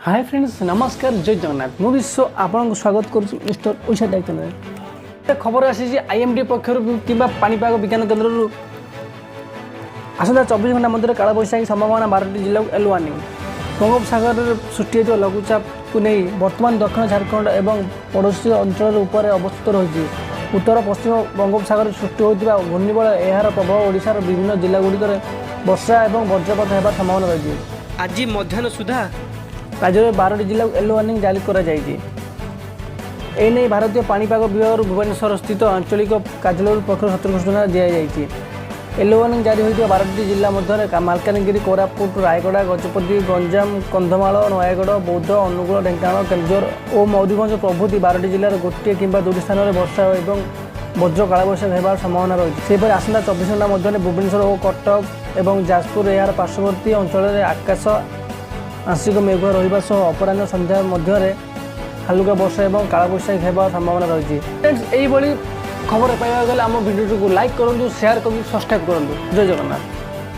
Hi friends नमस्कार जय जगन्नाथ मु विश्व आपन स्वागत करूँ मिस्टर ओडिशा टेक चैनल। खबर आसी आईएमडी पक्षर कि पाणीपाग विज्ञान केन्द्र आसंता 24 घंटा मध्य काल बैशाखी संभावना 12टी जिला येलो वार्निंग। बंगोपसागर सृष्टि होता लघुचाप को नहीं बर्तमान दक्षिण झारखंड और पड़ोशी अंचल उपर अवस्थित रही उत्तर पश्चिम बंगोपसागर सृष्टि होता घूर्णिबल यार प्रभाव ओडिशार विभिन्न जिलागुड़िक वर्षा और वज्रपात होगा संभावना रही। आज मध्याह्न सुधा राज्य में 12टी जिला येलो वार्निंग जारी कर भारतीय पाणीपाग विभाग भुवनेश्वर स्थित आंचलिक कार्यालय पक्ष सतर्क सूचना दी जाएगी। येलो वार्निंग जारी होता 12टी जिला मध्य मालकानगिरी कोरापुट रायगड़ा गजपति गंजाम कंधमाल नयागढ़ बौद्ध अनुगुल ढेंकानाल केन्दुझर और मयूरभंज प्रभृति 12टी जिलार गोटे किंबा दुईटी स्थान में वर्षा और वज्र कालबैशाखी होबार संभावना रही। आसंता 24 घंटा मध्य भुवनेश्वर और कटक और जाजपुर यार पार्श्ववर्ती अंचल में आकाश आंशिक मेघ रहा सह अपराह संध्या मध्य हालुका वर्षा और कालबैशाखी होबार संभावना रही। फ्रेंड्स यही खबर पाइबा गले आम भिडियो को लाइक करूँ, शेयर करूँ, सब्सक्राइब करूँ। जय जगन्नाथ।